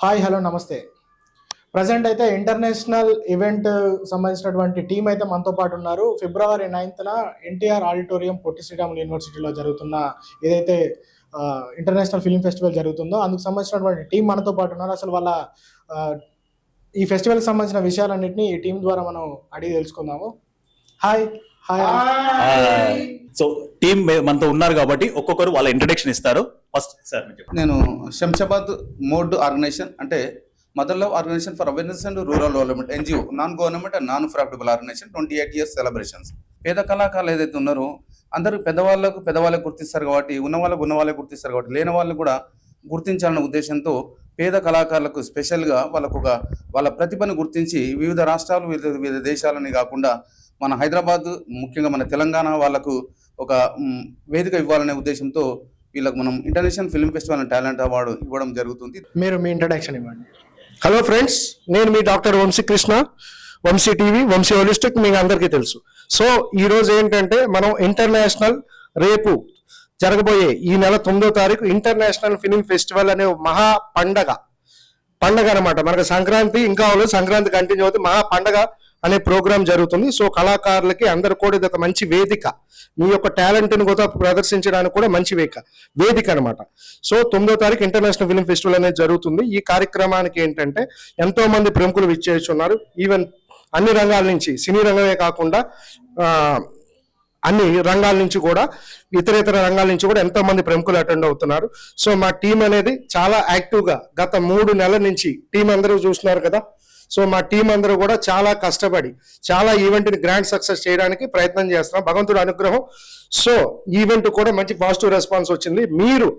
Hi hello నమస్తే. Present అయితే international event సంబంధించినటువంటి టీం అయితే మనతో పాటు ఉన్నారు. ఫిబ్రవరి 9న ఎన్టీఆర్ ఆడిటోరియం పొట్టి శ్రీరాములు యూనివర్సిటీలో జరుగుతున్న ఏదైతే ఇంటర్నేషనల్ ఫిల్మ్ ఫెస్టివల్ జరుగుతుందో అందుకు సంబంధించినటువంటి టీం మనతో పాటు ఉన్నారు. అసలు వాళ్ళ ఈ ఫెస్టివల్కి సంబంధించిన విషయాలన్నింటినీ ఈ టీం ద్వారా మనం అడిగి తెలుసుకుందాము. Hi hi. సో టీం మనతో ఉన్నారు కాబట్టి ఒక్కొక్కరు వాళ్ళ ఇంట్రడక్షన్ ఇస్తారు. ఫస్ట్ సార్ నేను శంషాబాద్ మోడ్ ఆర్గనైజేషన్ అంటే mother love organisation for awareness and rural development NGO non government and non profitable organisation 28 years celebrations. పేద కళాకారులు ఏదైతే ఉన్నారో అందరూ పెద్దవాళ్ళకు గుర్తిస్తారు కాబట్టి ఉన్న వాళ్ళే గుర్తిస్తారు కాబట్టి లేని వాళ్ళు కూడా గుర్తించాలన్న ఉద్దేశంతో పేద కళాకారులకు స్పెషల్గా వాళ్ళ ప్రతిభను గుర్తించి వివిధ రాష్ట్రాలు వివిధ దేశాలని కాకుండా మన హైదరాబాద్ ముఖ్యంగా మన తెలంగాణ వాళ్ళకు ఒక వేదిక ఇవ్వాలనే ఉద్దేశంతో వీళ్ళకు మనం international film festival and talent award ఇవ్వడం జరుగుతుంది. మీరు మీ ఇంట్రడక్షన్ ఇవ్వండి. హలో ఫ్రెండ్స్, నేను మీ doctor Vamsikrishna, Vamsi TV, Vamsi holistic మీకు అందరికీ తెలుసు. సో ఈరోజు ఏంటంటే మనం ఇంటర్నేషనల్ రేపు జరగబోయే ఈ నెల 9వ తారీఖు ఇంటర్నేషనల్ ఫిల్మ్ ఫెస్టివల్ అనే మహా పండగ అనమాట. మనకు సంక్రాంతి ఇంకా సంక్రాంతి కంటిన్యూ అవుతుంది, మహా పండగ అనే ప్రోగ్రామ్ జరుగుతుంది. సో కళాకారులకి అందరు కూడా ఇది ఒక మంచి వేదిక, మీ యొక్క టాలెంట్ని కూడా ప్రదర్శించడానికి కూడా మంచి వేదిక అనమాట. సో 9వ తారీఖు ఇంటర్నేషనల్ ఫిల్మ్ ఫెస్టివల్ అనేది జరుగుతుంది. ఈ కార్యక్రమానికి ఏంటంటే ఎంతో మంది ప్రముఖులు విచ్చేస్తున్నారు. ఈవెన్ అన్ని రంగాల నుంచి, సినీ రంగమే కాకుండా అన్ని రంగాల నుంచి కూడా ఇతర రంగాల నుంచి కూడా ఎంతో మంది ప్రముఖులు అటెండ్ అవుతున్నారు. సో మా టీం అనేది చాలా యాక్టివ్గా గత 3 నెలల నుంచి టీం అందరూ చూస్తున్నారు కదా. సో మా టీం అందరూ కూడా చాలా కష్టపడి చాలా ఈవెంట్ని గ్రాండ్ సక్సెస్ చేయడానికి ప్రయత్నం చేస్తున్నాం, భగవంతుడి అనుగ్రహం. సో ఈవెంట్ కూడా మంచి పాజిటివ్ రెస్పాన్స్ వచ్చింది. మీరు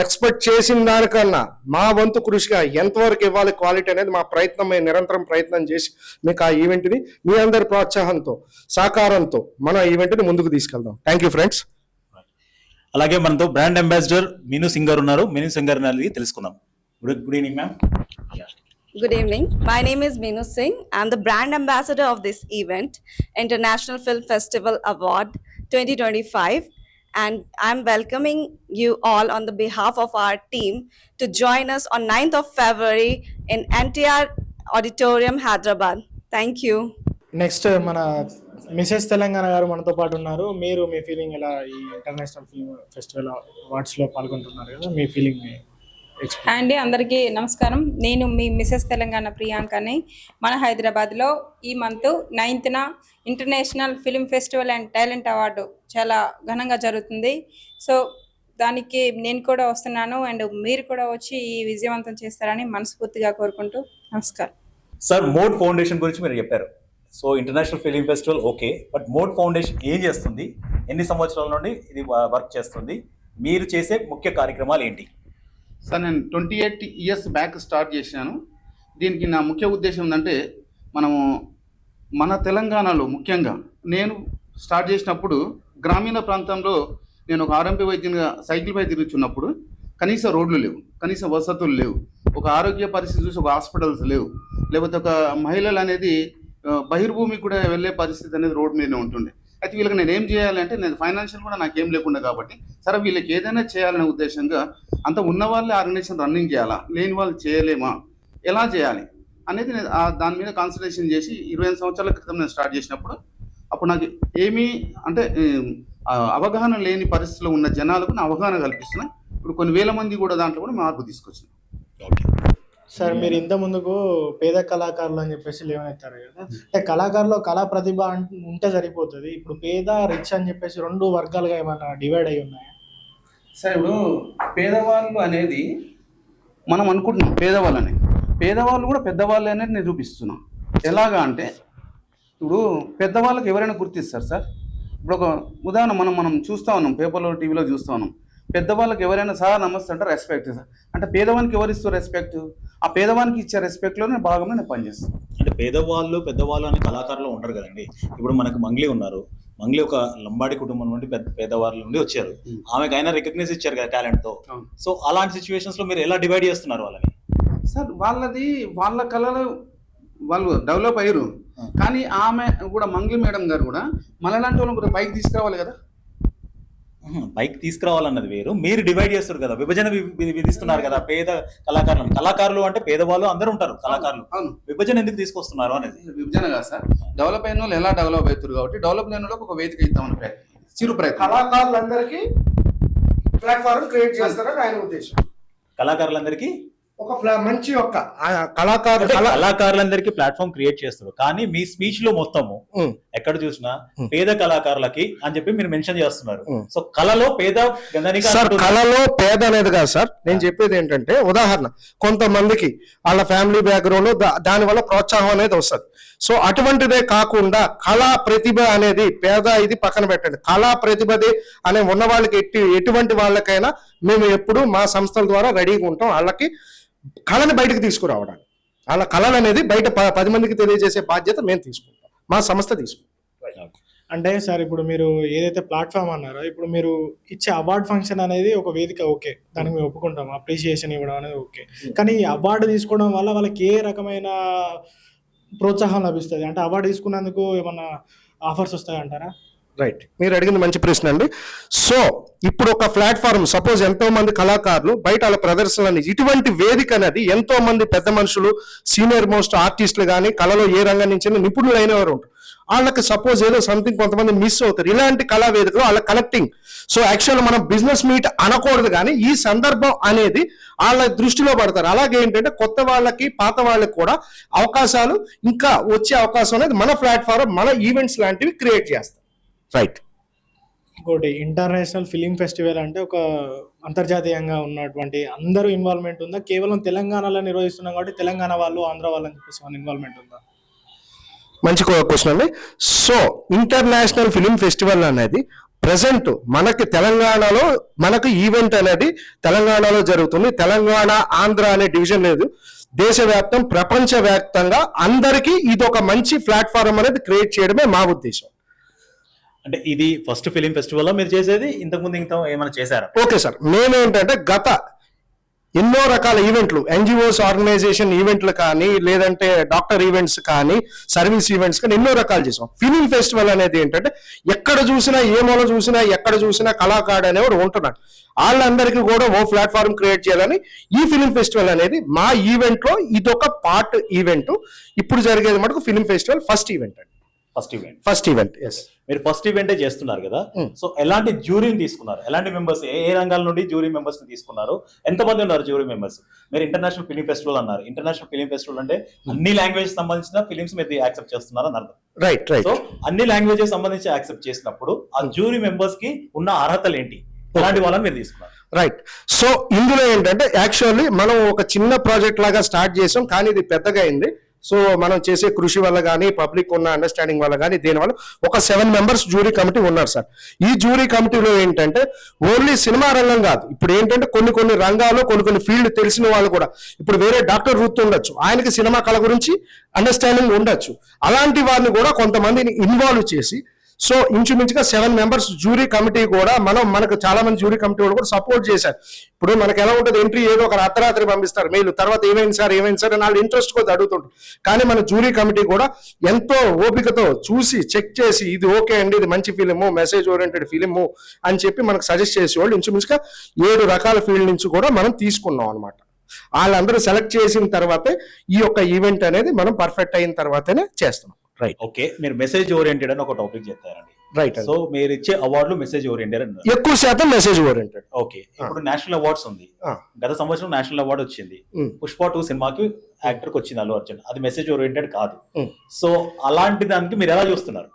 ఎక్స్పెక్ట్ చేసిన దానికన్నా మా వంతు కృషిగా ఎంతవరకు ఇవ్వాలి క్వాలిటీ అనేది మా ప్రయత్నం, మేము నిరంతరం ప్రయత్నం చేసి మీకు ఆ ఈవెంట్ని మీ అందరి ప్రోత్సాహంతో సహకారంతో మన ఈవెంట్ని ముందుకు తీసుకెళ్దాం. Thank you friends. అలాగే మనతో బ్రాండ్ అంబాసిడర్ మీను సింగ్ గారు ఉన్నారు. మీను సింగ్ గారిని తెలుసుకుందాం. Good evening ma'am. Good evening. My name is Meenu Singh. I'm the brand ambassador of this event, International Film Festival Award 2025. And I'm welcoming you all on the behalf of our team to join us on 9th of February in NTR Auditorium, Hyderabad. Thank you. Next మన Mrs Telangana గారు మనతో పాటు ఉన్నారు. మీరు మీ feeling ఎలా ఈ international film festival అవార్డ్స్లో పాల్గొంటున్నారు కదా, మీ ఫీలింగ్ అండి. అందరికీ నమస్కారం. నేను మీ మిసెస్ తెలంగాణ ప్రియాంకని. మన హైదరాబాద్లో ఈ month 9th international film festival and talent award చాలా ఘనంగా జరుగుతుంది. సో దానికి నేను కూడా వస్తున్నాను అండ్ మీరు కూడా వచ్చి ఈ విజయవంతం చేస్తారని మనస్ఫూర్తిగా కోరుకుంటూ నమస్కారం. సార్, మోడ్ ఫౌండేషన్ గురించి మీరు చెప్పారు. So international film festival okay, but mode foundation ఏం చేస్తుంది, ఎన్ని సంవత్సరాల నుండి ఇది వర్క్ చేస్తుంది, మీరు చేసే ముఖ్య కార్యక్రమాలు ఏంటి? సార్, నేను 28 years బ్యాక్ స్టార్ట్ చేశాను. దీనికి నా ముఖ్య ఉద్దేశం ఏంటంటే మనము మన తెలంగాణలో ముఖ్యంగా నేను స్టార్ట్ చేసినప్పుడు గ్రామీణ ప్రాంతంలో నేను ఒక ఆర్ఎంపీ వైద్యునిగా సైకిల్పై తిరుగుతున్నప్పుడు కనీస రోడ్లు లేవు, కనీస వసతులు లేవు, ఒక ఆరోగ్య పరిస్థితి చూసి ఒక హాస్పిటల్స్ లేవు, లేకపోతే ఒక మహిళలు అనేది బహిర్భూమికి కూడా వెళ్ళే పరిస్థితి అనేది రోడ్డు మీదనే ఉంటుండే. అయితే వీళ్ళకి నేను ఏం చేయాలంటే నేను ఫైనాన్షియల్ కూడా నాకేం లేకుండా కాబట్టి సరే వీళ్ళకి ఏదైనా చేయాలనే ఉద్దేశంగా అంత ఉన్న వాళ్ళే ఆర్గనైజేషన్ రన్నింగ్ చేయాలా, లేని వాళ్ళు చేయలేమా, ఎలా చేయాలి అనేది నేను దాని మీద కాన్సన్ట్రేషన్ చేసి 25 సంవత్సరాల క్రితం నేను స్టార్ట్ చేసినప్పుడు అప్పుడు నాకు ఏమీ అంటే అవగాహన లేని పరిస్థితిలో ఉన్న జనాలకు నా అవగాహన కల్పిస్తున్నాయి. ఇప్పుడు కొన్ని వేల మంది కూడా దాంట్లో కూడా మార్పు తీసుకొచ్చినాం. సార్, మీరు ఇంత ముందుకు పేద కళాకారులు అని చెప్పేసి లేవనెత్తారు కదా, అంటే కళాకారులు కళా ప్రతిభ ఉంటే సరిపోతుంది. ఇప్పుడు పేద రిచ్ అని చెప్పేసి 2 వర్గాలుగా ఏమన్నా డివైడ్ అయి ఉన్నాయా? సార్, ఇప్పుడు పేదవాళ్ళు అనేది మనం అనుకుంటున్నాం పేదవాళ్ళు కూడా పెద్దవాళ్ళు అనేది నేను చూపిస్తున్నాం. ఎలాగా అంటే ఇప్పుడు పెద్దవాళ్ళకి ఎవరైనా గుర్తిస్తారు సార్. ఇప్పుడు ఒక ఉదాహరణ మనం చూస్తూ ఉన్నాం, పేపర్లో టీవీలో చూస్తూ ఉన్నాం. పెద్దవాళ్ళకి ఎవరైనా సార్ నమస్తే అంటే రెస్పెక్ట్ సార్ అంటే పేదవానికి ఎవరు ఇస్తారు రెస్పెక్ట్? ఆ పేదవానికి ఇచ్చే రెస్పెక్ట్లోనే భాగంగా నేను పనిచేస్తాను. అంటే పెద్దవాళ్ళు అనే కళాకారులు ఉండరు కదండి. ఇప్పుడు మనకు మంగ్లీ ఉన్నారు. మంగ్లీ ఒక లంబాడి కుటుంబం నుండి పేదవాళ్ళ నుండి వచ్చారు. ఆమెకు అయినా రికగ్నైజ్ ఇచ్చారు కదా టాలెంట్తో. సో అలాంటి సిచ్యువేషన్స్ లో మీరు ఎలా డివైడ్ చేస్తున్నారు వాళ్ళని? సార్, వాళ్ళ కళలు వాళ్ళు డెవలప్ అయ్యారు, కానీ ఆమె కూడా మంగ్లీ మేడం గారు కూడా మనలాంటి వాళ్ళని కూడా పైకి తీసుకురావాలి కదా. పైకి తీసుకురావాలన్నది వేరు, మీరు డివైడ్ చేస్తారు కదా, విభజన విధిస్తున్నారు కదా. పేద కళాకారులు అంటే పేదవాళ్ళు అందరూ ఉంటారు కళాకారులు, అవును. విభజన ఎందుకు తీసుకొస్తున్నారు అనేది. విభజన కాదు సార్, డెవలప్ అయిన వాళ్ళు ఎలా డెవలప్ అవుతారు కాబట్టి డెవలప్ అయిన వాళ్ళకి ఒక వేదిక ఇద్దామని ప్రయత్నం, చిరు ప్రయత్నం. కళాకారులందరికీ ప్లాట్ఫామ్ క్రియేట్ చేస్తారని ఆయన ఉద్దేశం. కళాకారులందరికీ ఒక మంచి ఒక కళాకారు కళాకారులందరికీ ప్లాట్ఫామ్ క్రియేట్ చేస్తారు. కానీ మీ స్పీచ్ లో మొత్తము ఎక్కడ చూసినా పేద కళాకారులకి అని చెప్పి మీరు మెన్షన్ చేస్తున్నారు. సో కళలో పేద సార్, కళలో పేద అనేది కాదు సార్. నేను చెప్పేది ఏంటంటే, ఉదాహరణ కొంతమందికి వాళ్ళ ఫ్యామిలీ బ్యాక్గ్రౌండ్ దాని వల్ల ప్రోత్సాహం అనేది వస్తుంది. సో అటువంటిదే కాకుండా కళా ప్రతిభ అనేది పేద ఇది పక్కన పెట్టండి, కళా ప్రతిభది అనే ఉన్న వాళ్ళకి ఎటువంటి వాళ్ళకైనా మేము ఎప్పుడు మా సంస్థల ద్వారా రెడీగా ఉంటాం. వాళ్ళకి కళని బయటకు తీసుకురావడానికి, వాళ్ళ కళలు అనేది బయట 10 మందికి తెలియజేసే బాధ్యత మేము తీసుకుంటాం, మా సంస్థ తీసుకుంటాం. అంటే సార్, ఇప్పుడు మీరు ఏదైతే ప్లాట్ఫామ్ అన్నారో, ఇప్పుడు మీరు ఇచ్చే అవార్డ్ ఫంక్షన్ అనేది ఒక వేదిక, ఓకే, దానికి మేము ఒప్పుకుంటాం, అప్రిషియేషన్ ఇవ్వడం అనేది ఓకే. కానీ ఈ అవార్డు తీసుకోవడం వల్ల వాళ్ళకి ఏ రకమైన ప్రోత్సాహం లభిస్తుంది? అంటే అవార్డు తీసుకున్నందుకు ఏమన్నా ఆఫర్స్ వస్తాయంటారా? రైట్, మీరు అడిగింది మంచి ప్రశ్న అండి. సో ఇప్పుడు ఒక ప్లాట్ఫామ్, సపోజ్ ఎంతో మంది కళాకారులు బయట వాళ్ళ ప్రదర్శనలు, ఇటువంటి వేదిక అనేది ఎంతో మంది పెద్ద మనుషులు, సీనియర్ మోస్ట్ ఆర్టిస్టులు కానీ కళలో ఏ రంగం నుంచి నిపుణులు అయిన వారు ఉంటారు. వాళ్ళకి సపోజ్ ఏదో సంథింగ్ కొంతమంది మిస్ అవుతారు. ఇలాంటి కళా వేదికలు వాళ్ళ కనెక్టింగ్. సో యాక్చువల్ మనం బిజినెస్ మీట్ అనకూడదు, కానీ ఈ సందర్భం అనేది వాళ్ళ దృష్టిలో పడతారు. అలాగే ఏంటంటే కొత్త వాళ్ళకి పాత వాళ్ళకి కూడా అవకాశాలు ఇంకా వచ్చే అవకాశం అనేది మన ప్లాట్ఫామ్, మన ఈవెంట్స్ లాంటివి క్రియేట్ చేస్తాం. రైట్. ఇంకోటి, ఇంటర్నేషనల్ ఫిలిం ఫెస్టివల్ అంటే ఒక అంతర్జాతీయంగా ఉన్నటువంటి అందరూ ఇన్వాల్వ్మెంట్ ఉందా? కేవలం తెలంగాణలో నిర్వహిస్తున్నాం కాబట్టి తెలంగాణ వాళ్ళు, ఆంధ్ర వాళ్ళు అని చెప్పేసి మన ఇన్వాల్వ్మెంట్ ఉందా? మంచి క్వశ్చన్ అండి. సో ఇంటర్నేషనల్ ఫిలిం ఫెస్టివల్ అనేది ప్రజెంట్ మనకి తెలంగాణలో మనకు ఈవెంట్ అనేది తెలంగాణలో జరుగుతుంది. తెలంగాణ ఆంధ్ర అనే డివిజన్ లేదు, దేశవ్యాప్తం ప్రపంచవ్యాప్తంగా అందరికీ ఇది ఒక మంచి ప్లాట్ఫామ్ అనేది క్రియేట్ చేయడమే మా ఉద్దేశం. అంటే ఇది ఫస్ట్ ఫిలిం ఫెస్టివల్ మీరు చేసేది, ఇంతకుముందు ఇంకా ఏమైనా చేశారా? ఓకే సార్, మేమేంటంటే గత ఎన్నో రకాల ఈవెంట్లు, ఎన్జిఓస్ ఆర్గనైజేషన్ ఈవెంట్లు కానీ, లేదంటే డాక్టర్ ఈవెంట్స్ కానీ, సర్వీస్ ఈవెంట్స్ కానీ ఎన్నో రకాలు చేసాం. ఫిలిం ఫెస్టివల్ అనేది ఏంటంటే ఎక్కడ చూసినా, ఏ మూల చూసినా, ఎక్కడ చూసినా కళాకారుడు అనేవాడు ఉంటున్నాడు. వాళ్ళందరికీ కూడా ఓ ప్లాట్ఫామ్ క్రియేట్ చేయాలని ఈ ఫిలిం ఫెస్టివల్ అనేది మా ఈవెంట్ లో ఇదొక పార్ట్ ఈవెంట్. ఇప్పుడు జరిగేది మటుకు ఫిలిం ఫెస్టివల్ ఫస్ట్ ఈవెంట్ అండి. First event yes. మీరు ఫస్ట్ ఈవెంటే చేస్తున్నారు కదా, సో ఎలాంటి జ్యూరీని తీసుకున్నారు? ఎలాంటి మెంబర్స్, ఏ రంగాల నుండి జ్యూరీ మెంబర్స్ ని తీసుకున్నారు? ఎంతమంది ఉన్నారు జ్యూరీ మెంబర్స్? మీరు ఇంటర్నేషనల్ ఫిలిం ఫెస్టివల్ అన్నారు. ఇంటర్నేషనల్ ఫిలిం ఫెస్టివల్ అంటే అన్ని లాంగ్వేజ్ సంబంధించిన ఫిలిమ్స్ మీరు యాక్సెప్ట్ చేస్తున్నారు అని అర్థం. Right right. సో అన్ని లాంగ్వేజెస్ సంబంధించి యాక్సెప్ట్ చేసినప్పుడు ఆ జ్యూరీ మెంబర్స్ కి ఉన్న అర్హతలు ఏంటి? అలాంటి వాళ్ళని మీరు తీసుకున్నారు. రైట్. సో ఇందులో ఏంటంటే యాక్చువల్లీ మనం ఒక చిన్న ప్రాజెక్ట్ లాగా స్టార్ట్ చేసాం, కానీ ఇది పెద్దగా అయింది. సో మనం చేసే కృషి వల్ల కానీ, పబ్లిక్ ఉన్న అండర్స్టాండింగ్ వల్ల కానీ, దీనివల్ల ఒక 7 మెంబర్స్ జ్యూరీ కమిటీ ఉన్నారు సార్. ఈ జ్యూరీ కమిటీలో ఏంటంటే ఓన్లీ సినిమా రంగం కాదు, ఇప్పుడు ఏంటంటే కొన్ని రంగాలు, కొన్ని ఫీల్డ్ తెలిసిన వాళ్ళు కూడా, ఇప్పుడు వేరే డాక్టర్ వృత్తి ఉండొచ్చు, ఆయనకి సినిమా కళ గురించి అండర్స్టాండింగ్ ఉండొచ్చు. అలాంటి వారిని కూడా కొంతమందిని ఇన్వాల్వ్ చేసి, సో ఇంచుమించుగా 7 మెంబర్స్ జ్యూరీ కమిటీ కూడా మనకు చాలా మంది జ్యూరీ కమిటీ వాళ్ళు కూడా సపోర్ట్ చేశారు. ఇప్పుడు మనకు ఎలా ఉంటుంది, ఎంట్రీ ఏదో ఒక అర్ధరాత్రి పంపిస్తారు మెయిల్, తర్వాత ఏమైంది సార్ అని వాళ్ళు ఇంట్రెస్ట్ కొద్ది అడుగుతుంటారు. కానీ మన జ్యూరీ కమిటీ కూడా ఎంతో ఓపికతో చూసి చెక్ చేసి ఇది ఓకే అండి, ఇది మంచి ఫిలిము, మెసేజ్ ఓరియంటెడ్ ఫిలిము అని చెప్పి మనకు సజెస్ట్ చేసేవాళ్ళు. ఇంచుమించుగా 7 రకాల ఫీల్డ్ నుంచి కూడా మనం తీసుకున్నాం అనమాట. వాళ్ళందరూ సెలెక్ట్ చేసిన తర్వాతే ఈ యొక్క ఈవెంట్ అనేది మనం పర్ఫెక్ట్ అయిన తర్వాతనే చేస్తున్నాం. రైట్. ఓకే, మీరు మెసేజ్ ఓరియంటెడ్ అని ఒక టాపిక్ చెప్తారండి. రైట్. సో మీరు ఇచ్చే అవార్డులు మెసేజ్ ఓరియంటెడ్ అన్నారు. ఎక్కువ శాతం మెసేజ్ ఓరియంటెడ్. ఓకే, ఇప్పుడు నేషనల్ అవార్డ్స్ ఉంది. గత సంవత్సరం నేషనల్ అవార్డు వచ్చింది. పుష్ప 2 సినిమాకి యాక్టర్ కి వచ్చింది, అల్లు అర్జున్. అది మెసేజ్ ఓరియంటెడ్ కాదు. సో అలాంటి దానికి మీరు ఎలా చూస్తున్నారు?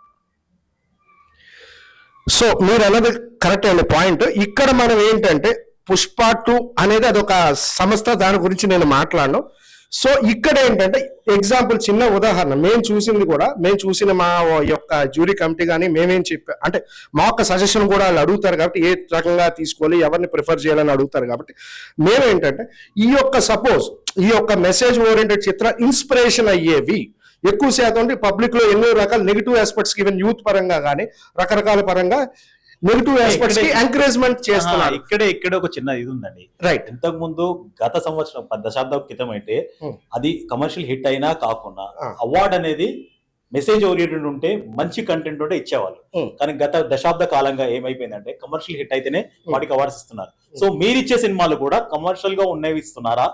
సో మీరు అన్నది కరెక్ట్ అయిన పాయింట్. ఇక్కడ మనం ఏంటంటే పుష్ప 2 అనేది అదొక సంస్థ, దాని గురించి నేను మాట్లాడను. సో ఇక్కడ ఏంటంటే ఎగ్జాంపుల్, చిన్న ఉదాహరణ, మేము చూసిన మా యొక్క జ్యూరీ కమిటీ కానీ మేమేం చెప్పా అంటే మా యొక్క సజెషన్ కూడా వాళ్ళు అడుగుతారు కాబట్టి ఏ రకంగా తీసుకోవాలి, ఎవరిని ప్రిఫర్ చేయాలని అడుగుతారు కాబట్టి మేమేంటంటే ఈ యొక్క మెసేజ్ ఓరియంటెడ్ చిత్ర ఇన్స్పిరేషన్ అయ్యేవి ఎక్కువ శాతం పబ్లిక్ లో ఎన్నో రకాల నెగిటివ్ ఆస్పెక్ట్స్, ఈవెన్ యూత్ పరంగా కానీ రకరకాల పరంగా నెగిటివ్ ఆస్పెక్ట్స్ కి ఎంకరేజ్మెంట్ చేస్తున్నారు. ఇక్కడ ఒక చిన్న ఇది ఉందండి. రైట్. ఇంతకు ముందు గత సంవత్సరం 10 దశాబ్దాల క్రితం అయితే అది కమర్షియల్ హిట్ అయినా కాకుండా అవార్డ్ అనేది మెసేజ్ ఓరియంటెడ్ ఉంటే మంచి కంటెంట్ ఉంటే ఇచ్చేవాళ్ళు. కానీ గత దశాబ్ద కాలంగా ఏమైపోయిందంటే కమర్షియల్ హిట్ అయితేనే వాటికి అవార్డ్స్ ఇస్తున్నారు. సో మీరు ఇచ్చే సినిమాలు కూడా కమర్షియల్ గా ఉన్నవి ఇస్తున్నారా,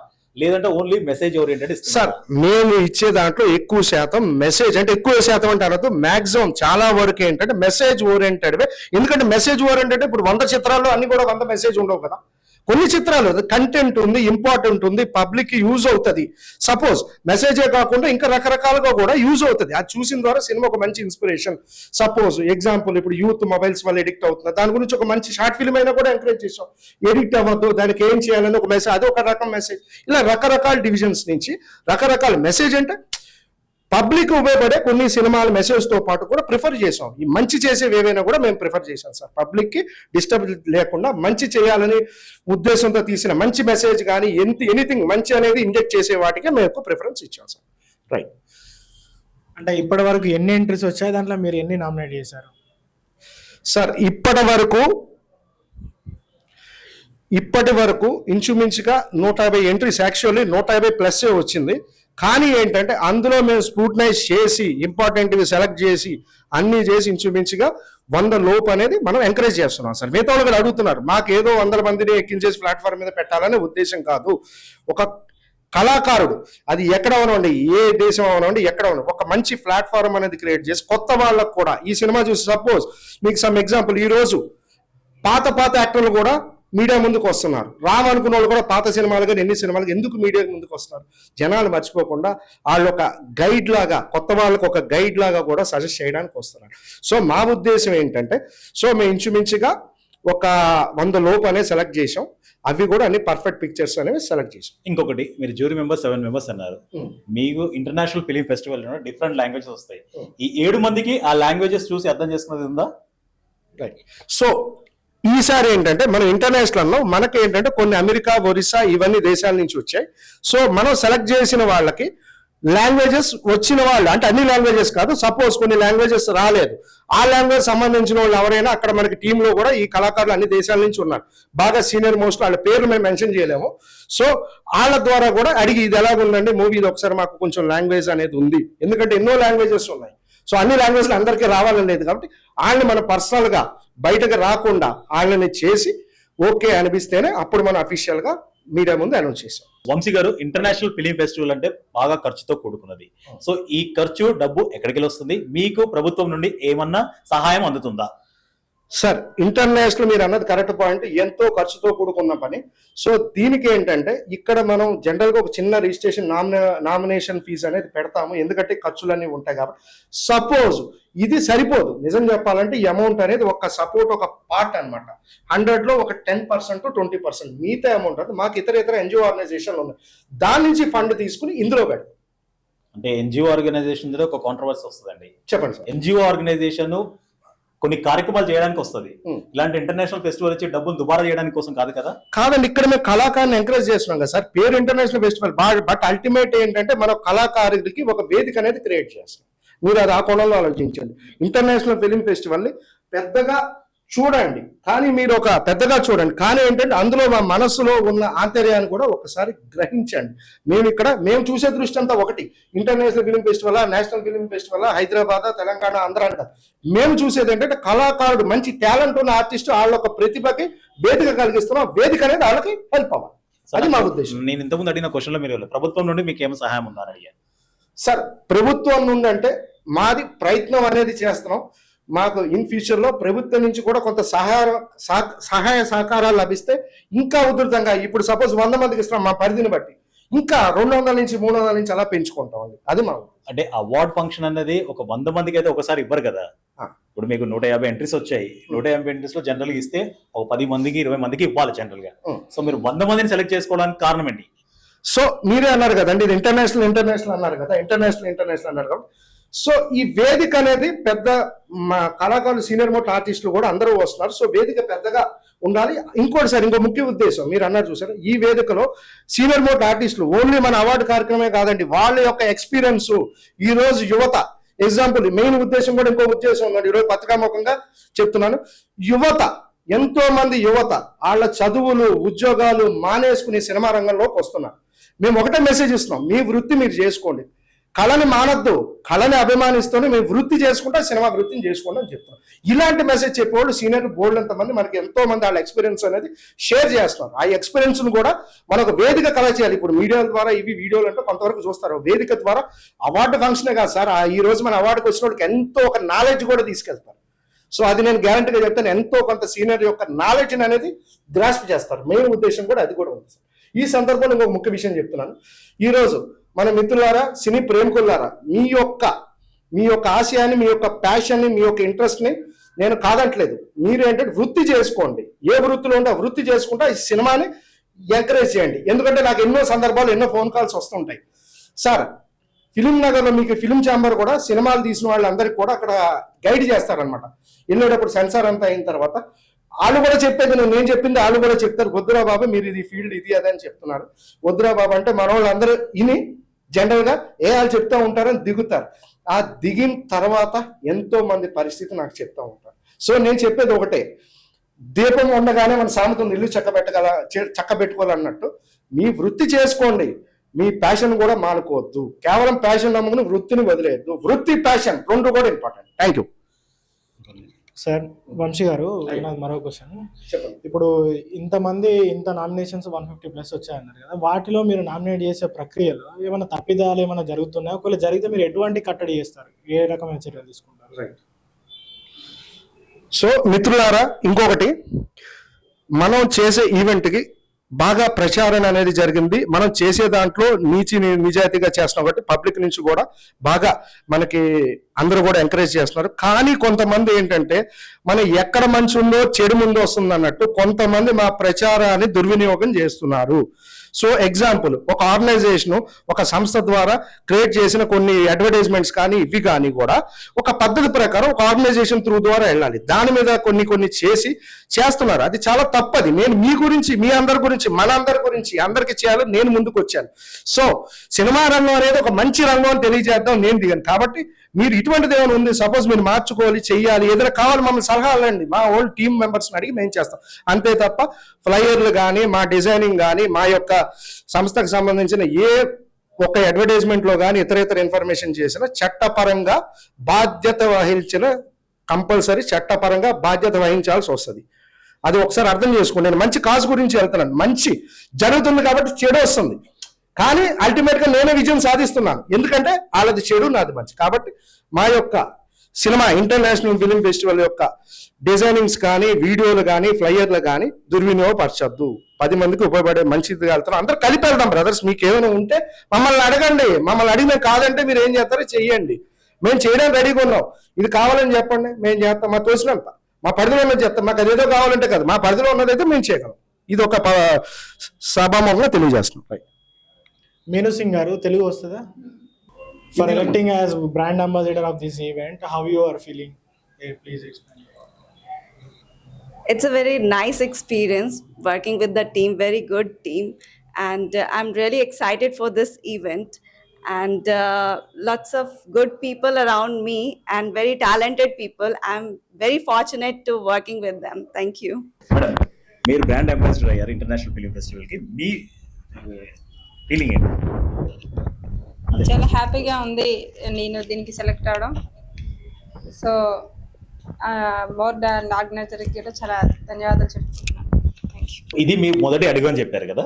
లేదంటే ఓన్లీ మెసేజ్ ఓరియంటెడ్ సార్ ఇస్తున్నారు? మేము ఇచ్చే దాంట్లో ఎక్కువ శాతం మెసేజ్, అంటే ఎక్కువ శాతం అంటే అనొద్దు, మాక్సిమం చాలా వరకు ఏంటంటే మెసేజ్ ఓరియంటెడ్. ఎందుకంటే మెసేజ్ ఓరియంటెడ్ ఇప్పుడు 100 చిత్రాల్లో అన్ని కూడా 100 మెసేజ్ ఉండవు కదా. కొన్ని చిత్రాలు కంటెంట్ ఉంది, ఇంపార్టెంట్ ఉంది, పబ్లిక్ కి యూజ్ అవుతుంది. సపోజ్ మెసేజే కాకుండా ఇంకా రకరకాలుగా కూడా యూజ్ అవుతుంది. అది చూసిన ద్వారా సినిమా ఒక మంచి ఇన్స్పిరేషన్. సపోజ్ ఎగ్జాంపుల్ ఇప్పుడు యూత్ మొబైల్స్ వల్ల ఎడిక్ట్ అవుతుంది, దాని గురించి ఒక మంచి షార్ట్ ఫిల్మ్ అయినా కూడా ఎంకరేజ్ చేసాం. ఎడిక్ట్ అవ్వద్దు, దానికి ఏం చేయాలని ఒక మెసేజ్, అది ఒక రకం మెసేజ్. ఇలా రకరకాల డివిజన్స్ నుంచి రకరకాల మెసేజ్ అంటే పబ్లిక్ ఉపయోగపడే కొన్ని సినిమాల మెసేజ్ తో పాటు కూడా ప్రిఫర్ చేసాం. ఈ మంచి చేసేవి ఏవైనా కూడా మేము ప్రిఫర్ చేసాం సార్. పబ్లిక్ కి డిస్టర్బ్ లేకుండా మంచి చేయాలని ఉద్దేశంతో తీసిన మంచి మెసేజ్ కానీ ఎనీథింగ్ మంచి అనేది ఇంజెక్ట్ చేసే వాటికే మేము ఎక్కువ ప్రిఫరెన్స్ ఇచ్చాం సార్. రైట్. అంటే ఇప్పటి వరకు ఎన్ని ఎంట్రీస్ వచ్చాయి, దాంట్లో మీరు ఎన్ని నామినేట్ చేశారు? సార్ ఇప్పటి వరకు ఇంచుమించుగా 150 ఎంట్రీస్, యాక్చువల్లీ 150+ వచ్చింది. కానీ ఏంటంటే అందులో మేము స్క్రూటనైజ్ చేసి ఇంపార్టెంట్వి సెలెక్ట్ చేసి అన్ని చేసి ఇంచుమించుగా 100 లోపు అనేది మనం ఎంకరేజ్ చేస్తున్నాం సార్. మిగతా వాళ్ళు కూడా అడుగుతున్నారు, మాకు ఏదో 100 మందిని ఎక్కించేసి ప్లాట్ఫామ్ మీద పెట్టాలనే ఉద్దేశం కాదు. ఒక కళాకారుడు అది ఎక్కడ ఉనండి, ఏ దేశం అవనండి, ఎక్కడ ఉన్నా ఒక మంచి ప్లాట్ఫామ్ అనేది క్రియేట్ చేసి కొత్త వాళ్ళకు కూడా ఈ సినిమా చూసి, సపోజ్ మీకు సమ్ ఎగ్జాంపుల్, ఈ రోజు పాత యాక్టర్లు కూడా మీడియా ముందుకు వస్తున్నారు. రామనుకున్న వాళ్ళు కూడా పాత సినిమాలు కానీ ఎన్ని సినిమాలు ఎందుకు మీడియా ముందుకు వస్తున్నారు, జనాలు మర్చిపోకుండా వాళ్ళు ఒక గైడ్ లాగా, కొత్త వాళ్ళకు ఒక గైడ్ లాగా కూడా సజెస్ట్ చేయడానికి వస్తున్నారు. సో మా ఉద్దేశం ఏంటంటే, సో మేము ఇంచుమించుగా ఒక 100 లోపు అనేది సెలెక్ట్ చేసాం. అవి కూడా అన్ని పర్ఫెక్ట్ పిక్చర్స్ అనేవి సెలెక్ట్ చేసాం. ఇంకొకటి, మీరు జ్యూరీ మెంబర్స్ 7 మెంబర్స్ అన్నారు. మీకు international film festival different languages వస్తాయి. ఈ 7 మందికి ఆ లాంగ్వేజెస్ చూసి అర్థం చేసుకున్నది ఉందా? రైట్. సో ఈసారి ఏంటంటే మనం ఇంటర్నేషనల్లో మనకి ఏంటంటే కొన్ని అమెరికా, ఒరిస్సా ఇవన్నీ దేశాల నుంచి వచ్చాయి. సో మనం సెలెక్ట్ చేసిన వాళ్ళకి లాంగ్వేజెస్ వచ్చిన వాళ్ళు, అంటే అన్ని లాంగ్వేజెస్ కాదు, సపోజ్ కొన్ని లాంగ్వేజెస్ రాలేదు, ఆ లాంగ్వేజ్ సంబంధించిన వాళ్ళు ఎవరైనా అక్కడ మనకి టీంలో కూడా ఈ కళాకారులు అన్ని దేశాల నుంచి ఉన్నారు. బాగా సీనియర్ మోస్ట్ వాళ్ళ పేరు మేము మెన్షన్ చేయలేము. సో వాళ్ళ ద్వారా కూడా అడిగి ఇది ఎలాగుందండి మూవీ, ఇది ఒకసారి మాకు కొంచెం లాంగ్వేజ్ అనేది ఉంది, ఎందుకంటే ఎన్నో లాంగ్వేజెస్ ఉన్నాయి. సో అన్ని లాంగ్వేజ్లు అందరికీ రావాలని లేదు కాబట్టి వాళ్ళని మనం పర్సనల్ గా బయటకు రాకుండా వాళ్ళని చేసి ఓకే అనిపిస్తేనే అప్పుడు మనం అఫీషియల్ గా మీడియా ముందు అనౌన్స్ చేసాం. వంశీ గారు, ఇంటర్నేషనల్ ఫిలిం ఫెస్టివల్ అంటే బాగా ఖర్చుతో కూడుకున్నది. సో ఈ ఖర్చు డబ్బు ఎక్కడికి వస్తుంది? మీకు ప్రభుత్వం నుండి ఏమన్నా సహాయం అందుతుందా? సార్ ఇంటర్నేషనల్ మీరు అన్నది కరెక్ట్ పాయింట్, ఎంతో ఖర్చుతో కూడుకున్న పని. సో దీనికి ఏంటంటే ఇక్కడ మనం జనరల్ గా ఒక చిన్న రిజిస్ట్రేషన్ నామినేషన్ ఫీజు అనేది పెడతాము, ఎందుకంటే ఖర్చులన్నీ ఉంటాయి కాబట్టి. సపోజ్ ఇది సరిపోదు, నిజం చెప్పాలంటే ఈ అమౌంట్ అనేది ఒక సపోర్ట్, ఒక పార్ట్ అనమాట. 100లో ఒక 10% to 20% మిగతా అమౌంట్ అది మాకు ఇతర ఎన్జిఓ ఆర్గనైజేషన్లు ఉన్నాయి, దాని నుంచి ఫండ్ తీసుకుని ఇందులో పెడతాం. అంటే ఎన్జిఓ ఆర్గనైజేషన్ ఒక కాంట్రవర్సీ వస్తుందండి. చెప్పండి సార్. ఎన్జిఓ ఆర్గనైజేషన్ కొన్ని కార్యక్రమాలు చేయడానికి వస్తుంది, ఇలాంటి ఇంటర్నేషనల్ ఫెస్టివల్ వచ్చి డబ్బులు దుబారా చేయడానికి కోసం కాదు కదా? కాదండి, ఇక్కడ మేము కళాకారుని ఎంకరేజ్ చేస్తున్నాం కదా సార్. పేరు ఇంటర్నేషనల్ ఫెస్టివల్, బట్ అల్టిమేట్ ఏంటంటే మనం కళాకారుడికి ఒక వేదిక అనేది క్రియేట్ చేస్తాం. మీరు అది ఆ కోణంలో ఆలోచించండి. ఇంటర్నేషనల్ ఫిలిం ఫెస్టివల్ ని పెద్దగా చూడండి, కానీ మీరు ఒక పెద్దగా చూడండి, కానీ ఏంటంటే అందులో మా మనసులో ఉన్న ఆంతర్యాన్ని కూడా ఒకసారి గ్రహించండి. మేము చూసే దృష్టి అంతా ఒకటి, international film festival, national film festival, Hyderabad, Telangana, Andhra అని కాదు. మేము చూసేది ఏంటంటే కళాకారుడు, మంచి టాలెంట్ ఉన్న ఆర్టిస్ట్, వాళ్ళ ఒక ప్రతిభకి వేదిక కలిగిస్తున్నాం, వేదిక అనేది వాళ్ళకి హెల్ప్ అవ్వాలి, అది మా ఉద్దేశం. నేను ఇంతకుముందు అడిగిన క్వశ్చన్లో మీరు ప్రభుత్వం నుండి మీకు ఏమైనా సహాయం ఉందని అడిగాను సార్. ప్రభుత్వం నుండి అంటే మాది ప్రయత్నం అనేది చేస్తున్నాం. మాకు ఇన్ ఫ్యూచర్ లో ప్రభుత్వం నుంచి కూడా కొంత సహాయ సహకారాలు లభిస్తే ఇంకా ఉధృతంగా, ఇప్పుడు సపోజ్ 100 మందికి ఇస్తున్నాం, మా పరిధిని బట్టి ఇంకా 200 నుంచి 300 నుంచి అలా పెంచుకుంటాం. అది మా అంటే అవార్డ్ ఫంక్షన్ అనేది ఒక 100 మందికి అయితే ఒకసారి ఇవ్వరు కదా. ఇప్పుడు మీకు 150 ఎంట్రీస్ వచ్చాయి, 150 ఎంట్రీస్ లో జనరల్ గా ఇస్తే ఒక 10 మందికి 20 మందికి ఇవ్వాలి జనరల్ గా. సో మీరు 100 మందిని సెలెక్ట్ చేసుకోవడానికి కారణం ఏంటి? సో మీరే అన్నారు కదండి, ఇది ఇంటర్నేషనల్ అన్నారు కదా, ఇంటర్నేషనల్ అన్నారు కాబట్టి. సో ఈ వేదిక అనేది పెద్ద, మా కళాకారులు, సీనియర్ మోస్ట్ ఆర్టిస్టులు కూడా అందరూ వస్తున్నారు. సో వేదిక పెద్దగా ఉండాలి. ఇంకోటి సార్, ఇంకో ముఖ్య ఉద్దేశం మీరు అన్నారు చూసారు, ఈ వేదికలో సీనియర్ మోస్ట్ ఆర్టిస్టులు ఓన్లీ మన అవార్డు కార్యక్రమే కాదండి, వాళ్ళ యొక్క ఎక్స్పీరియన్స్, ఈ రోజు యువత ఎగ్జాంపుల్, మెయిన్ ఉద్దేశం కూడా ఇంకో ఉద్దేశం ఉందండి, ఈరోజు పత్రికాముఖంగా చెప్తున్నాను. యువత, ఎంతో మంది యువత వాళ్ళ చదువులు, ఉద్యోగాలు మానేసుకుని సినిమా రంగంలోకి వస్తున్నారు. మేము ఒకటే మెసేజ్ ఇస్తున్నాం, మీ వృత్తి మీరు చేసుకోండి, కళని మానద్దు, కళని అభిమానిస్తూనే మేము వృత్తి చేసుకుంటా సినిమా వృత్తిని చేసుకోండి అని చెప్తున్నాం. ఇలాంటి మెసేజ్ చెప్పేవాళ్ళు సీనియర్ బోర్డు ఎంతమంది మనకి ఎంతో మంది వాళ్ళ ఎక్స్పీరియన్స్ అనేది షేర్ చేస్తున్నారు. ఆ ఎక్స్పీరియన్స్ ను కూడా మనకు వేదిక కళ చేయాలి. ఇప్పుడు మీడియాల ద్వారా ఇవి వీడియోలు అంటే కొంతవరకు చూస్తారు, వేదిక ద్వారా అవార్డు ఫంక్షనే కాదు సార్, ఈ రోజు మన అవార్డుకి వచ్చిన వాళ్ళకి ఎంతో ఒక నాలెడ్జ్ కూడా తీసుకెళ్తారు. సో అది నేను గ్యారంటీగా చెప్తాను, ఎంతో కొంత సీనియర్ యొక్క నాలెడ్జ్ అనేది గ్రాస్ప్ చేస్తారు. మెయిన్ ఉద్దేశం కూడా అది కూడా ఉంది సార్. ఈ సందర్భంలో ఇంకొక ముఖ్య విషయం చెప్తున్నాను. ఈ రోజు మన మిత్రులారా, సినీ ప్రేమికులారా, మీ యొక్క ఆశయాన్ని, మీ యొక్క ప్యాషన్ని, మీ యొక్క ఇంట్రెస్ట్ని నేను కాదంటలేదు. మీరు ఏంటంటే వృత్తి చేసుకోండి. ఏ వృత్తిలో ఉంటే ఆ వృత్తి చేసుకుంటే ఈ సినిమాని ఎంకరేజ్ చేయండి. ఎందుకంటే నాకు ఎన్నో సందర్భాలు, ఎన్నో ఫోన్ కాల్స్ వస్తుంటాయి. సార్, ఫిలిం నగర్లో మీకు ఫిలిం ఛాంబర్ కూడా సినిమాలు తీసిన వాళ్ళందరికీ కూడా అక్కడ గైడ్ చేస్తారనమాట. వెళ్ళేటప్పుడు సెన్సార్ అంతా అయిన తర్వాత వాళ్ళు కూడా చెప్పేది, నేను చెప్పింది వాళ్ళు కూడా చెప్తారు. వద్దురా బాబు, మీరు ఇది ఫీల్డ్ ఇది అదని చెప్తున్నారు. వద్దురా బాబు అంటే మన వాళ్ళందరూ ఇని జనరల్ గా వాళ్ళు చెప్తా ఉంటారని దిగుతారు. ఆ దిగిన తర్వాత ఎంతో మంది పరిస్థితి నాకు చెప్తా ఉంటారు. సో నేను చెప్పేది ఒకటే, దీపం ఉండగానే మన సామెతం ఇల్లు చక్కబెట్టుకోవాలన్నట్టు మీ వృత్తి చేసుకోండి, మీ ప్యాషన్ కూడా మానుకోవద్దు. కేవలం ప్యాషన్ నమ్ముకుని వృత్తిని వదిలేయద్దు. వృత్తి, ప్యాషన్ రెండు కూడా important. Thank you sir. Vamshi garu, నాది మరో క్వశ్చన్. ఇప్పుడు ఇంత నామినేషన్స్ 150+ వచ్చాయన్నారు కదా, వాటిలో మీరు నామినేట్ చేసే ప్రక్రియలో ఏమైనా తప్పిదాలు ఏమైనా జరుగుతున్నాయా? ఒకవేళ జరిగితే మీరు ఎటువంటి కట్టడి చేస్తారు? ఏ రకమైన చర్యలు తీసుకుంటారు? సో మిత్రులారా, ఇంకొకటి, మనం చేసే ఈవెంట్కి బాగా ప్రచారణ అనేది జరిగింది. మనం చేసే దాంట్లో నిజాయితీగా చేస్తున్నాం కాబట్టి పబ్లిక్ నుంచి కూడా బాగా మనకి అందరూ కూడా ఎంకరేజ్ చేస్తున్నారు. కానీ కొంతమంది ఏంటంటే మన ఎక్కడ మంచి ఉందో చెడు ముందు వస్తుంది అన్నట్టు కొంతమంది మా ప్రచారాన్ని దుర్వినియోగం చేస్తున్నారు. సో ఎగ్జాంపుల్, ఒక ఆర్గనైజేషన్, ఒక సంస్థ ద్వారా క్రియేట్ చేసిన కొన్ని అడ్వర్టైజ్మెంట్స్ కానీ ఇవి కానీ కూడా ఒక పద్ధతి ప్రకారం ఒక ఆర్గనైజేషన్ త్రూ ద్వారా వెళ్ళాలి. దాని మీద కొన్ని చేస్తున్నారు. అది చాలా తప్పది. నేను మీ గురించి, మీ అందరి గురించి, మన అందరి గురించి అందరికి చేయాలని నేను ముందుకు వచ్చాను. సో సినిమా రంగం అనేది ఒక మంచి రంగం అని తెలియజేద్దాం నేను దిగాను. కాబట్టి మీరు ఇటువంటిది ఏమైనా ఉంది, సపోజ్ మీరు మార్చుకోవాలి, చెయ్యాలి, ఏదైనా కావాలి, మమ్మల్ని సలహాలు అండి, మా ఓల్డ్ టీమ్ మెంబర్స్ని అడిగి మేము చేస్తాం. అంతే తప్ప ఫ్లైయర్లు కానీ, మా డిజైనింగ్ కానీ, మా యొక్క సంస్థకు సంబంధించిన ఏ ఒక్క అడ్వర్టైజ్మెంట్లో కానీ ఇతర ఇన్ఫర్మేషన్ చేసిన చట్టపరంగా బాధ్యత కంపల్సరీ చట్టపరంగా బాధ్యత వహించాల్సి వస్తుంది. అది ఒకసారి అర్థం చేసుకోండి. నేను మంచి కాజ్ గురించి వెళ్తున్నాను. మంచి జరుగుతుంది కాబట్టి చెడు వస్తుంది, కానీ అల్టిమేట్ గా నేనే విజయం సాధిస్తున్నాను. ఎందుకంటే వాళ్ళది చెడు, నాది మంచి. కాబట్టి మా యొక్క సినిమా ఇంటర్నేషనల్ ఫిలిం ఫెస్టివల్ యొక్క డిజైనింగ్స్ కానీ, వీడియోలు కానీ, ఫ్లైయర్లు కానీ దుర్వినియోగపరచద్దు. 10 మందికి ఉపయోగపడే మంచిది వెళ్తాను. అందరూ కలిపి వెళ్దాం బ్రదర్స్. మీకు ఏమైనా ఉంటే మమ్మల్ని అడగండి. మమ్మల్ని అడిగిన కాదంటే మీరు ఏం చేస్తారో చెయ్యండి. మేము చేయడానికి రెడీగా ఉన్నాం. ఇది కావాలని చెప్పండి, మేము చేస్తాం. మా తోచినంత, మా పరిధిలో ఉన్నది చేస్తాం. మాకు అదేదో కావాలంటే కదా, మా పరిధిలో ఉన్నదైతే మేము చేయగలం. ఇది ఒక సభాముఖంగా తెలియజేస్తున్నాం. మీను సింగ్ గారు, తెలుగు వస్తుందా? For electing as brand ambassador of this event, how you are feeling? Please explain. It's a very nice experience working with the team, very good team, and I'm really excited for this event, and lots of good people around me and very talented people. I'm very fortunate to working with them. Thank you. Madam, మీరు brand ambassador అయ్యారు international film ఫెస్టివల్కి, మీ feeling ఏంటి? చాలా హ్యాపీగా ఉంది నేను దీనికి select అవడం. సో బోర్డ్ అండ్ ఆర్గనైజర్కి కూడా చాలా ధన్యవాదాలు చెప్తున్నాను. Thank you. ఇది మీ మొదటి అడుగు అని చెప్పారు కదా,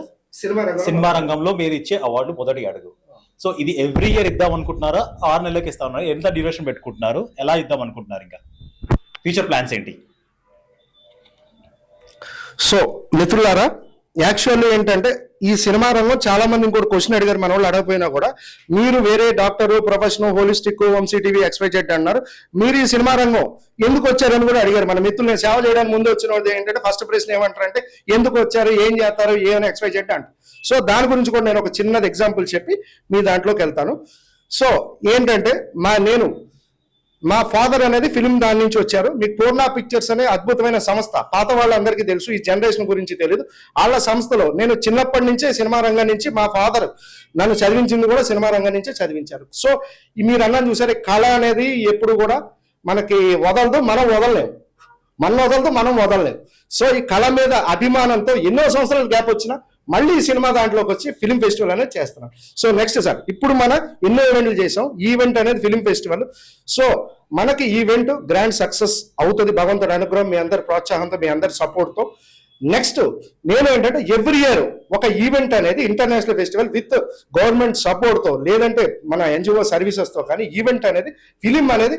సినిమా రంగంలో మీరు ఇచ్చే అవార్డు మొదటి అడుగు. సో ఇది ఎవ్రీ ఇయర్ ఇద్దాం అనుకుంటున్నారా? 6 నెలలకు ఇస్తా ఉన్నారు? ఎంత డ్యూరేషన్ పెట్టుకుంటున్నారు? ఎలా ఇద్దాం అనుకుంటున్నారు? ఇంకా ఫ్యూచర్ ప్లాన్స్ ఏంటి? సో మిత్రులారా, యాక్చువల్లీ ఏంటంటే ఈ సినిమా రంగం చాలా మంది ఇంకోటి క్వశ్చన్ అడిగారు, మన వాళ్ళు అడగపోయినా కూడా. మీరు వేరే doctor, professional, holistic, Vamshi TV, XYZ అన్నారు. మీరు ఈ సినిమా రంగం ఎందుకు వచ్చారని కూడా అడిగారు మన మిత్రులు. నేను సేవ చేయడానికి ముందు వచ్చిన వాళ్ళు ఏంటంటే ఫస్ట్ ప్రశ్న ఏమంటారంటే ఎందుకు వచ్చారు, ఏం చేస్తారు, అని XYZ అంటారు. సో దాని గురించి కూడా నేను ఒక చిన్నది ఎగ్జాంపుల్ చెప్పి మీ దాంట్లోకి వెళ్తాను. సో ఏంటంటే మా ఫాదర్ అనేది ఫిలిం దాని నుంచి వచ్చారు. మీకు పూర్ణ పిక్చర్స్ అనే అద్భుతమైన సంస్థ, పాత వాళ్ళందరికీ తెలుసు, ఈ జనరేషన్ గురించి తెలియదు. వాళ్ళ సంస్థలో నేను చిన్నప్పటి నుంచే సినిమా రంగం నుంచి, మా ఫాదర్ నన్ను చదివించింది కూడా సినిమా రంగం నుంచే చదివించారు. సో మీరు అన్నది చూసారు, కళ అనేది ఎప్పుడు కూడా మనకి వదలదు, మనం వదలలేము. మనం వదలదు, మనం వదలలేము. సో ఈ కళ మీద అభిమానంతో ఎన్నో సంవత్సరాలు గ్యాప్ వచ్చినా మళ్ళీ ఈ సినిమా దాంట్లోకి వచ్చి ఫిలిం ఫెస్టివల్ అనేది చేస్తున్నాం. సో నెక్స్ట్ సార్, ఇప్పుడు మన ఎన్నో ఈవెంట్లు చేసాం, ఈ ఈవెంట్ అనేది ఫిలిం ఫెస్టివల్. సో మనకి ఈవెంట్ గ్రాండ్ సక్సెస్ అవుతుంది భగవంతుడి అనుగ్రహం, మీ అందరి ప్రోత్సాహంతో, మీ అందరి సపోర్ట్తో. నెక్స్ట్ నేను ఏంటంటే ఎవ్రీ ఇయర్ ఒక ఈవెంట్ అనేది ఇంటర్నేషనల్ ఫెస్టివల్ విత్ గవర్నమెంట్ సపోర్ట్తో, లేదంటే మన ఎన్జిఓ సర్వీసెస్తో కానీ ఈవెంట్ అనేది ఫిలిం అనేది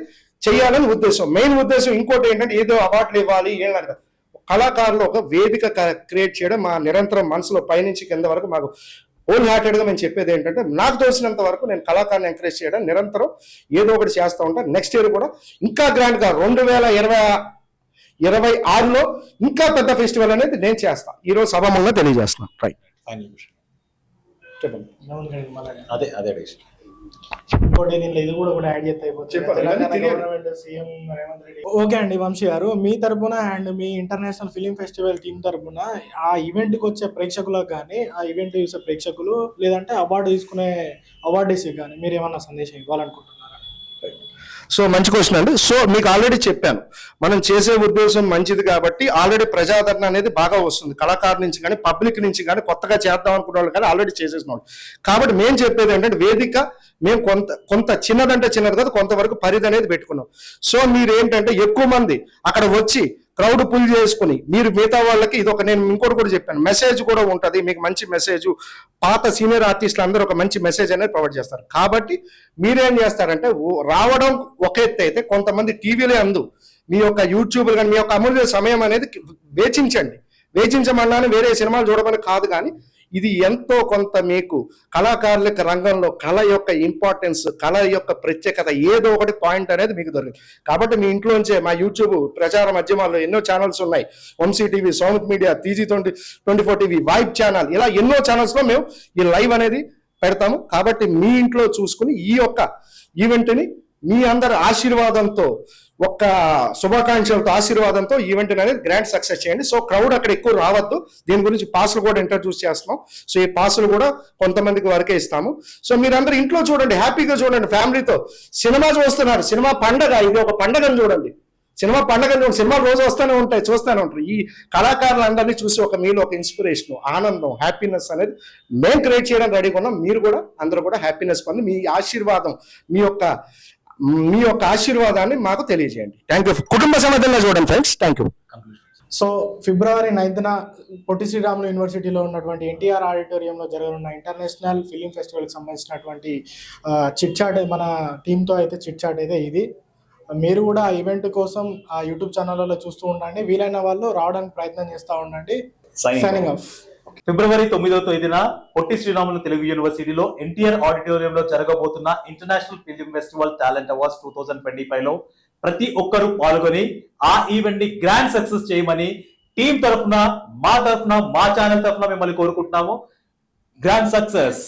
చేయాలని ఉద్దేశం, మెయిన్ ఉద్దేశం. ఇంకోటి ఏంటంటే ఏదో అవార్డులు ఇవ్వాలి ఏం కాదు, కళాకారులు ఒక వేదిక క్రియేట్ చేయడం మా నిరంతరం మనసులో పైనుంచి కింద వరకు మాకు హోల్ హార్టెడ్గా మేము చెప్పేది ఏంటంటే, నాకు తెలిసినంత వరకు నేను కళాకారుని ఎంకరేజ్ చేయడం నిరంతరం ఏదో ఒకటి చేస్తూ ఉంటాను. నెక్స్ట్ ఇయర్ కూడా ఇంకా గ్రాండ్గా 2026లో ఇంకా పెద్ద ఫెస్టివల్ అనేది నేను చేస్తాను. ఈరోజు సభాముఖంగా తెలియజేస్తున్నాను. రైట్, చెప్పండి. అదే అదే డిసిషన్. ఇంకోటి దీనిలో ఇది కూడా యాడ్ చేస్తే అయిపోతుంది. చెప్పండి. తెలంగాణ తెలియదు. Government CM Revanth Reddy. Okay అండి వంశీ గారు, మీ తరపున and me international film festival team తరపున ఆ ఈవెంట్ కి వచ్చే ప్రేక్షకులకు కానీ, ఆ ఈవెంట్ చూసే ప్రేక్షకులు, లేదంటే అవార్డు తీసుకునే అవార్డీస్కి కానీ మీరు ఏమన్నా సందేశం ఇవ్వాలనుకుంటున్నారా? సో మంచి క్వశ్చన్ అండి. సో మీకు ఆల్రెడీ చెప్పాను, మనం చేసే ఉద్దేశం మంచిది కాబట్టి ఆల్రెడీ ప్రజాదరణ అనేది బాగా వస్తుంది. కళాకారు నుంచి కానీ, పబ్లిక్ నుంచి కానీ, కొత్తగా చేద్దాం అనుకున్న వాళ్ళు కానీ ఆల్రెడీ చేసేసిన వాళ్ళు. కాబట్టి మేము చెప్పేది ఏంటంటే, వేదిక మేము కొంత చిన్నదంటే చిన్నది కాదు, కొంతవరకు పరిధి అనేది పెట్టుకున్నాం. సో మీరు ఏంటంటే ఎక్కువ మంది అక్కడ వచ్చి క్రౌడ్ పుల్ చేసుకుని, మీరు మిగతా వాళ్ళకి ఇది ఒక, నేను ఇంకోటి కూడా చెప్పాను, మెసేజ్ కూడా ఉంటుంది మీకు, మంచి మెసేజ్. పాత సీనియర్ ఆర్టిస్టులు అందరూ ఒక మంచి మెసేజ్ అనేది ప్రొవైడ్ చేస్తారు. కాబట్టి మీరేం చేస్తారంటే, రావడం ఒక ఎత్తు అయితే, కొంతమంది టీవీలే అందు మీ యొక్క యూట్యూబ్ కానీ మీ యొక్క అమూల్య సమయం అనేది వేచించమన్నాను, వేరే సినిమాలు చూడమని కాదు, కానీ ఇది ఎంతో కొంత మీకు కళాకారుల రంగంలో కళ యొక్క ఇంపార్టెన్స్, కళ యొక్క ప్రత్యేకత ఏదో ఒకటి పాయింట్ అనేది మీకు దొరికింది. కాబట్టి మీ ఇంట్లోంచే మా యూట్యూబ్ ప్రచార మాధ్యమాల్లో ఎన్నో ఛానల్స్ ఉన్నాయి, Vamshi TV, Soumith media, TG24 TV, vibe channel, ఇలా ఎన్నో ఛానల్స్లో మేము ఈ లైవ్ అనేది పెడతాము. కాబట్టి మీ ఇంట్లో చూసుకుని ఈ యొక్క ఈవెంట్ని మీ అందరి ఆశీర్వాదంతో, ఒక్క శుభాకాంక్షలతో, ఆశీర్వాదంతో ఈవెంట్ అనేది గ్రాండ్ సక్సెస్ చేయండి. సో క్రౌడ్ అక్కడ ఎక్కువ రావద్దు. దీని గురించి పాసులు కూడా ఇంట్రడ్యూస్ చేస్తున్నాం. సో ఈ పాసులు కూడా కొంతమందికి వరకే ఇస్తాము. సో మీరందరూ ఇంట్లో చూడండి, హ్యాపీగా చూడండి, ఫ్యామిలీతో సినిమా చూస్తున్నారు. సినిమా పండగ, ఇది ఒక పండగను చూడండి. సినిమా రోజు వస్తూనే ఉంటాయి, చూస్తూనే ఉంటారు. ఈ కళాకారులందరినీ చూసి ఒక మీలో ఒక ఇన్స్పిరేషన్, ఆనందం, హ్యాపీనెస్ అనేది మేము క్రియేట్ చేయడానికి రెడీగా ఉన్నాం. మీరు కూడా అందరూ కూడా హ్యాపీనెస్ పొంది మీ ఆశీర్వాదం, మీ యొక్క ఆశీర్వాదాన్ని మాకు తెలియజేయండి. Thank you. కుటుంబ సమేతంగా చూడండి friends. Thank you. So February 9న Potti Sriramulu యూనివర్సిటీలో ఉన్నటువంటి ఎన్టీఆర్ ఆడిటోరియంలో జరగనున్న ఇంటర్నేషనల్ ఫిలిం ఫెస్టివల్కి సంబంధించినటువంటి చిట్ చాట్, మన టీంతో అయితే చిట్ చాట్ అయితే ఇది. మీరు కూడా ఆ ఈవెంట్ కోసం ఆ యూట్యూబ్ ఛానల్లో చూస్తూ ఉండండి, వీలైన వాళ్ళు రావడానికి ప్రయత్నం చేస్తూ ఉండండి. Signing off. ఫిబ్రవరి 9వ తేదీన పొట్టి శ్రీరాములు తెలుగు యూనివర్సిటీలో ఎన్టీఆర్ ఆడిటోరియంలో జరగబోతున్న international film festival talent awards 2025లో ప్రతి ఒక్కరూ పాల్గొని ఆ ఈవెంట్ ని గ్రాండ్ సక్సెస్ చేయమని టీం తరఫున, మా ఛానల్ తరఫున మిమ్మల్ని కోరుకుంటున్నాము. Grand success.